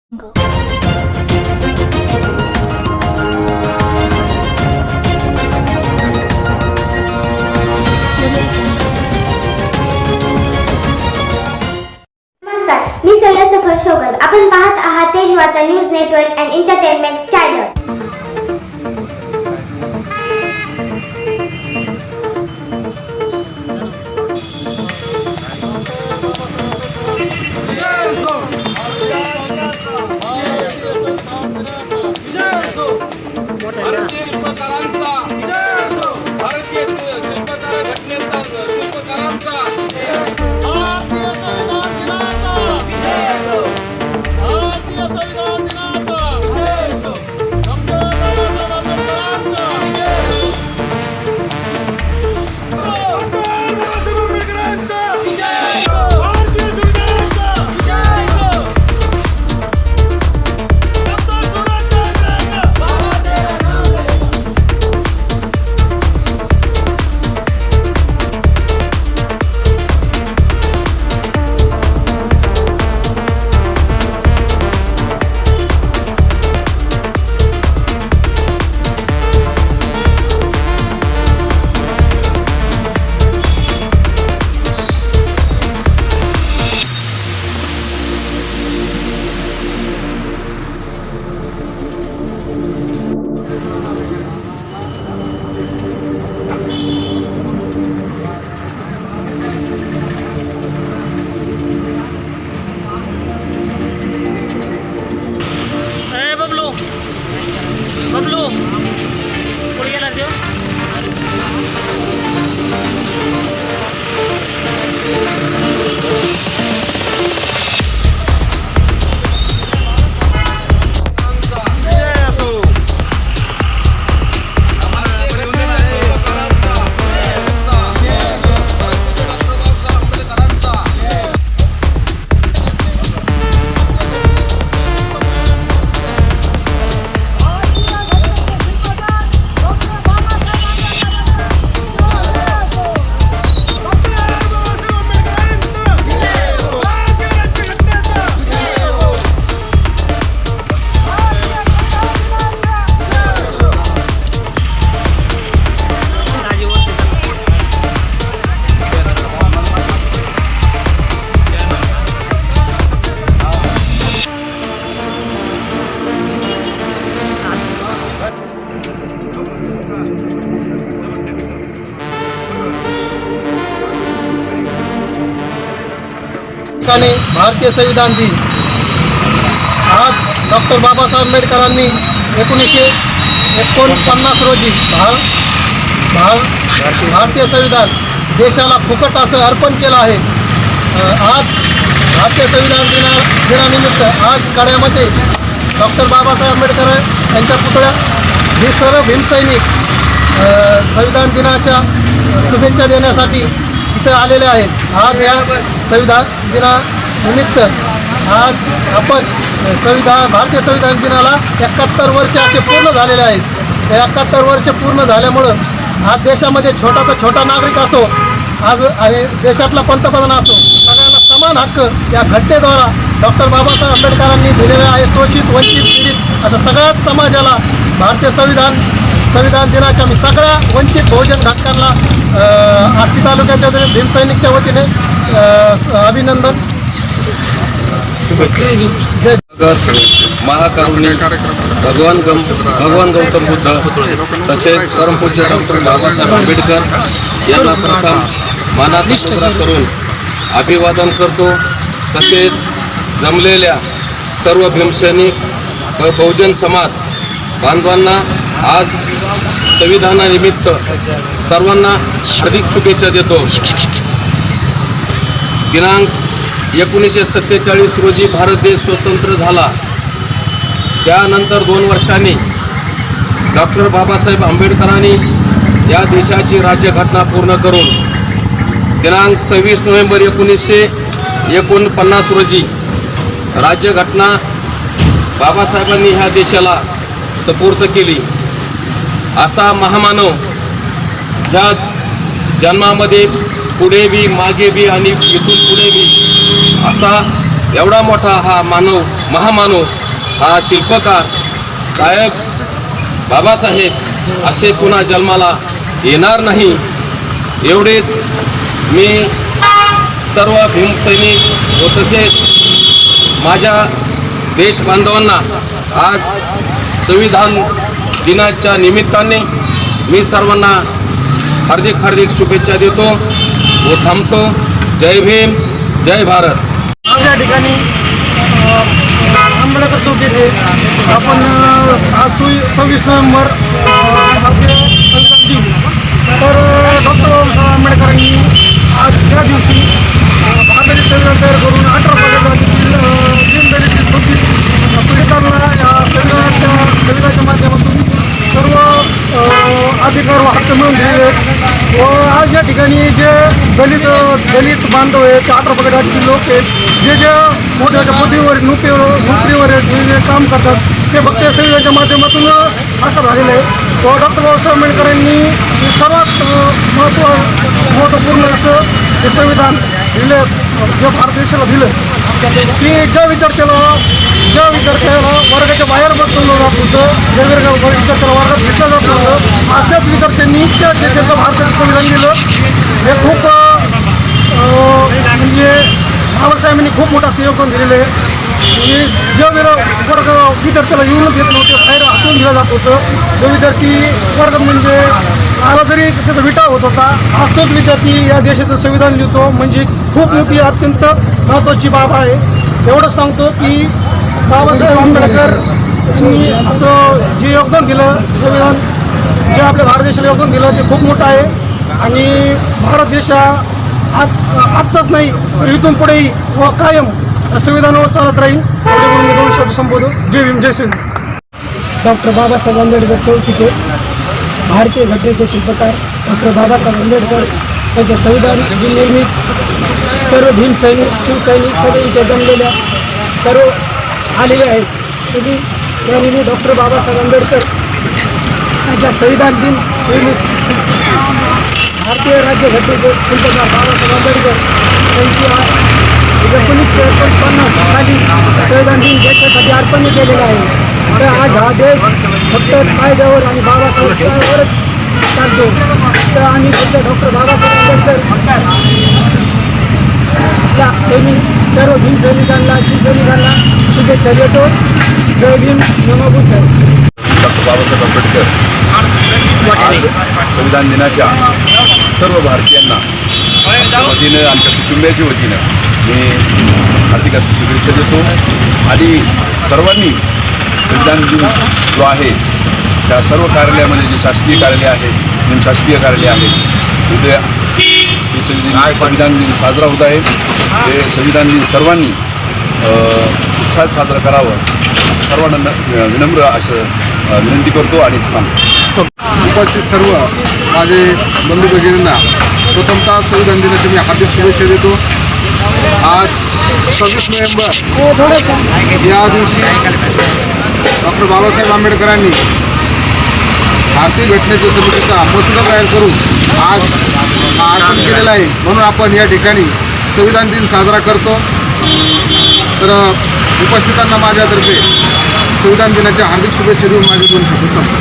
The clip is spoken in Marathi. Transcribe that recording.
मी सय्यद सफर शोगत. आपण पाहत आहात तेज वार्ता news network and entertainment channel. भारतीय शिल्पकारांचा भारतीय शिल्पकार घटनेचा शिल्पकारांचा बबलू पुढे गेला देव. भारतीय संविधान दिन आज डॉक्टर बाबासाहेब आंबेडकरांनी 1949 रोजी भारतीय संविधान देशाला फुकट असं अर्पण केलं आहे. आज भारतीय संविधान दिनानिमित्त आज कड्यामध्ये डॉक्टर बाबासाहेब आंबेडकर यांच्या पुतळ्या हे सर्व भीमसैनिक संविधान दिनाच्या शुभेच्छा देण्यासाठी इथं आलेले आहेत. आज या संविधान दिनानिमित्त आज आपण भारतीय संविधान दिनाला 71 वर्ष असे पूर्ण झालेले आहेत. त्या 71 वर्ष पूर्ण झाल्यामुळं आज देशामध्ये छोटाचा छोटा नागरिक असो, आज देशातला पंतप्रधान असो, सगळ्यांना समान हक्क या घटनेद्वारा डॉक्टर बाबासाहेब आंबेडकरांनी दिलेले आहे. शोषित, वंचित, पीडित अशा सगळ्याच समाजाला भारतीय संविधान दिनाच्या मी सगळ्या वंचित बहुजन घटकांना आष्टी तालुक्याच्या वतीने भीमसैनिकच्या वतीने अभिनंदन. महाकारुणिक भगवान गौतम बुद्ध तसेच परमपूज्य डॉक्टर बाबासाहेब आंबेडकर यांना प्रथम मानाचा तुकडा करून अभिवादन करतो. तसेच जमलेल्या सर्व भीमसैनिक व बहुजन समाज बांधवांना आज संविधानानिमित्त सर्वांना हार्दिक शुभेच्छा देतो. दिनांक 1947 रोजी भारत देश स्वतंत्र झाला. त्यानंतर 2 वर्षांनी डॉक्टर बाबासाहेब आंबेडकरांनी या देशाची राज्यघटना पूर्ण करून दिनांक 26 नोव्हेंबर 1949 रोजी राज्यघटना बाबासाहेबांनी ह्या देशाला सुपूर्द केली. असा महामानव ह्या जन्मामध्ये पुढे बी, मागे बी आणि इथून पुढे बी असा एवढा मोठा हा मानव महामानव हा शिल्पकार साहेब बाबासाहेब असे पुन्हा जन्माला येणार नाही. एवढेच मी सर्व भीमसैनिक व तसेच माझ्या देशबांधवांना आज संविधान दिनाच्या निमित्ताने मी सर्वांना हार्दिक हार्दिक शुभेच्छा देतो व थांबतो. जय भीम, जय भारत. आज या ठिकाणी आंबेडकर चौकीत आपण आज 26 नोव्हेंबर भारतीय संविधान दिन. तर डॉक्टर बाबासाहेब आंबेडकरांनी आज त्या दिवशी भारताचे संविधान तयार करून 18 राज्यातील दीनदलित शोषित पीडितांना या संविधानाच्या माध्यमातून सर्व अधिकार व हक्क मिळवून दिलेले आहेत. व आज या ठिकाणी जे दलित बांधव आहेत, 18 राज्यातील लोक आहेत, जे मोठ्या पदवीवर नोकरीवर आहेत, जे काम करतात, ते फक्त संविधानाच्या माध्यमातून साकार झालेलं आहे. व डॉक्टर बाबासाहेब आंबेडकरांनी सर्वात महत्त्वपूर्ण असं हे संविधान दिलं, जे भारत देशाला दिलं, की ज्या विद्यार्थ्याला वर्गाच्या बाहेर बसवलं जात होतं, ज्या विद्यार्थ्याला वर्गात घेतलं जात नव्हतं, आज त्याच विद्यार्थ्यांनी त्या देशाचं भारताचं संविधान दिलं. हे खूप म्हणजे बाबासाहेबांनी खूप मोठं असं योगदान दिलेलं आहे. म्हणजे ज्या वर्ग विद्यार्थ्याला येऊनच देत नव्हते, बाहेर हटवून दिलं जात होतं. जो विद्यार्थी वर्ग म्हणजे आला जरी त्याचा विटाळ होत होता, आज तोच विद्यार्थी या देशाचं संविधान लिहितो, म्हणजे खूप मोठी अत्यंत महत्त्वाची बाब आहे. एवढंच सांगतो की बाबासाहेब आंबेडकर यांनी असं जे योगदान दिलं, संविधान जे आपल्या भारत देशाला योगदान दिलं, ते खूप मोठं आहे. आणि भारत देशा आत्ताच नाही तर इथून पुढेही व कायम संविधानावर चालत राहील. मी 2 शब्द संबोधो. जय भीम, जय श्री. डॉक्टर बाबासाहेब आंबेडकर चौकीते भारतीय घटनेचे शिल्पकार डॉक्टर बाबासाहेब आंबेडकर यांच्या संविधान दिन निर्मित सर्व भीमसैनिक, शिवसैनिक सगळे इथे जमलेल्या सर्व आलेले आहेत. तुम्ही याने डॉक्टर बाबासाहेब आंबेडकर यांच्या संविधान दिन निर्मित भारतीय राज्यघटनेचे शिल्पकार बाबासाहेब आंबेडकर यांची आज 1949 साली संविधान दिन देशासाठी अर्पण केलेला आहे. तर आज हा देश फक्त कायद्यावर आणि बाबासाहेबांवरच चालतो. तर आम्ही फक्त डॉक्टर बाबासाहेब आंबेडकर या सर्व भीमसैनिकांना, शिवसैनिकांना शुभेच्छा देतो. जय भीम, नमो बुद्ध. डॉक्टर बाबासाहेब आंबेडकर आज संविधान दिनाच्या सर्व भारतीयांना वतीनं, आमच्या कुटुंबियाच्या वतीनं मी हार्दिक अशी शुभेच्छा देतो. आणि सर्वांनी संविधान दिन जो आहे त्या सर्व कार्यालयामध्ये जे शासकीय कार्यालय आहे, निमशासकीय कार्यालय आहे, उद्या हे संविधान दिन साजरा होत आहे. हे संविधान दिन सर्वांनी उत्साहात साजरा करावं सर्वांना विनम्र असं विनंती करतो आणि थांबतो. उपस्थित सर्व माझे बंधू भगिनींना प्रथमतः संविधान दिनाची मी हार्दिक शुभेच्छा देतो. आज 26 नोव्हेंबर या दिवशी डॉक्टर बाबासाहेब आंबेडकरांनी भारतीय घटनेच्या समितीचा मसुदा तयार करून आज अर्पण केलेला आहे. म्हणून आपण या ठिकाणी संविधान दिन साजरा करतो. तर उपस्थितांना माझ्यातर्फे संविधान दिनाच्या हार्दिक शुभेच्छा देऊन माझे 2 शब्द संपतो.